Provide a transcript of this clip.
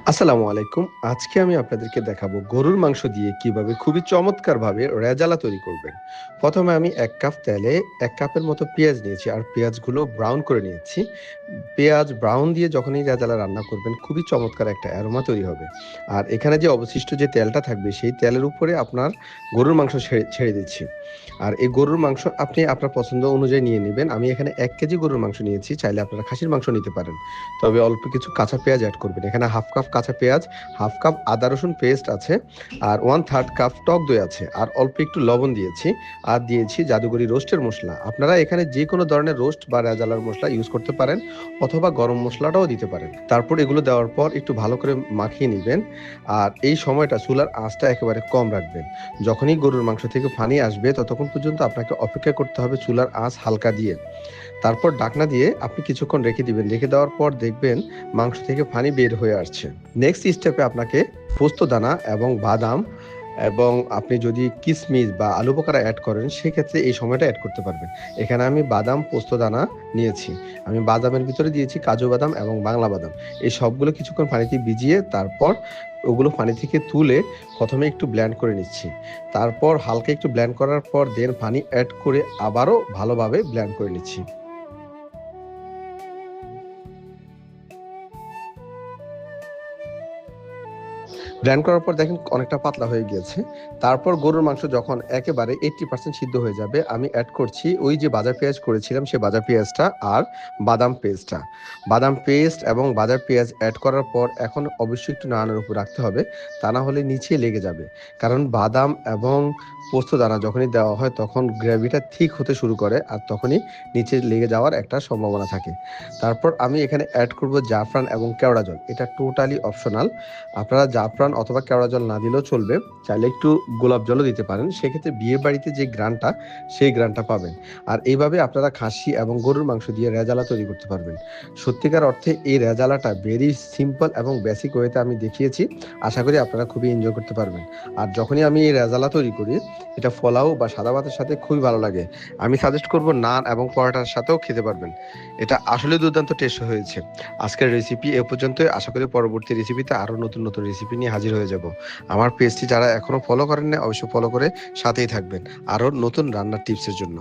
আসসালামু আলাইকুম। আজকে আমি আপনাদেরকে দেখাবো গরুর মাংস দিয়ে কিভাবে খুবই চমৎকারভাবে রেজালা তৈরি করবেন। ১ম এ আমি ১ কাপ তেলে ১ কাপের মতো পেঁয়াজ নিয়েছি আর পেঁয়াজগুলো ব্রাউন করে নিয়েছি। পেঁয়াজ ব্রাউন দিয়ে যখনই রেজালা রান্না করবেন খুবই চমৎকার একটা অ্যারোমা তৈরি হবে। আর এখানে যে অবশিষ্ট যে তেলটা থাকবে সেই তেলের উপরে আপনার গরুর মাংস ছেড়ে ছেড়ে দিচ্ছি। আর এই গরুর মাংস আপনি আপনার পছন্দ অনুযায়ী নিয়ে নিবেন। আমি এখানে ১ কেজি গরুর মাংস নিয়েছি, চাইলে আপনারা খাসির মাংস নিতে পারেন। তবে অল্প কিছু কাঁচা পেঁয়াজ এড করবেন। এখানে 1/2 কাপ কাঁচা পেঁয়াজ, 1/2 কাপ আদা রসুন পেস্ট আছে, আর 1/3 কাপ টক দই আছে, আর অল্প একটু লবণ দিয়েছি, আর দিয়েছি জাদুকরি রোস্টের মসলা। আপনারা এখানে যে কোনো ধরনের রোস্ট বা রেজালার মসলা ইউজ করতে পারেন, অথবা গরম মসলাটাও দিতে পারেন। তারপর এগুলো দেওয়ার পর একটু ভালো করে মাখিয়ে নিবেন। আর এই সময়টা চুলার আঁচটা একেবারে কম রাখবেন। যখনই গরুর মাংস থেকে পানি আসবে ততক্ষণ পর্যন্ত আপনাকে অপেক্ষা করতে হবে চুলার আঁচ হালকা দিয়ে। তারপর ঢাকনা দিয়ে আপনি কিছুক্ষণ রেখে দিবেন। রেখে দেওয়ার পর দেখবেন মাংস থেকে পানি বের হয়ে আসছে। নেক্সট স্টেপে আপনাকে পোস্ত দানা এবং বাদাম এবং আপনি যদি কিশমিশ বা আলু বোখারা এড করেন সেক্ষেত্রে এই সময়টা এড করতে পারবেন। এখানে আমি বাদাম, পোস্ত দানা নিয়েছি। আমি বাদামের ভিতরে দিয়েছি কাজু বাদাম এবং বাংলা বাদাম। এই সবগুলো কিছুক্ষণ পানিতে ভিজিয়ে তারপর ওগুলো পানি থেকে তুলে ১ম এ একটু ব্লেন্ড করে নিচ্ছি। তারপর হালকা একটু ব্লেন্ড করার পর দেন পানি এড করে আবারও ভালোভাবে ব্লেন্ড করে নিচ্ছি। ব্লেন্ড করার পর দেখেন অনেকটা পাতলা হয়ে গিয়েছে। তারপর গরুর মাংস যখন একেবারে 80% সিদ্ধ হয়ে যাবে, আমি এড করছি ওই যে ভাজা পেঁয়াজ করেছিলাম সেই ভাজা পেঁয়াজটা আর বাদাম পেস্টটা। বাদাম পেস্ট এবং ভাজা পেঁয়াজ এড করার পর এখন অবশ্যই একটু নাড়ানোর উপর রাখতে হবে। তা না হলে নিচে লেগে যাবে। কারণ বাদাম এবং পোস্ত দানা যখনই দেওয়া হয় তখন গ্রেভিটা থিক হতে শুরু করে আর তখনই নিচে লেগে যাওয়ার একটা সম্ভাবনা থাকে। তারপর আমি এখানে এড করব জাফরান এবং কেওড়া জল। এটা টোটালি অপশনাল। আপনারা জাফরান অথবা কেওড়া জল না দিলেও চলবে, চাইলে একটু গোলাপ জলও দিতে পারেন। সেক্ষেত্রে বিয়ে বাড়িতে যে গ্রানটা সেই গ্রানটা পাবেন। আর এইভাবে আপনারা খাসি এবং গরুর মাংস দিয়ে রেজালা তৈরি করতে পারবেন। সত্যিকার অর্থে এই রেজালাটা ভেরি সিম্পল এবং বেসিক ওয়েতে আমি দেখিয়েছি। আশা করি আপনারা খুবই এনজয় করতে পারবেন। আর যখনই আমি এই রেজালা তৈরি করি এটা পোলাও বা সাদা ভাতের সাথে খুবই ভালো লাগে। আমি সাজেস্ট করব নান এবং পরোটার সাথেও খেতে পারবেন। এটা আসলে দুর্দান্ত টেস্ট হয়েছে। আজকের রেসিপি এ পর্যন্তই। আশা করি পরবর্তী রেসিপিতে আরও নতুন নতুন রেসিপি নিয়ে হাজির হয়ে যাব। আমার পেজটি যারা এখনো ফলো করেন না অবশ্যই ফলো করে সাথেই থাকবেন আরও নতুন রান্নার টিপসের জন্য।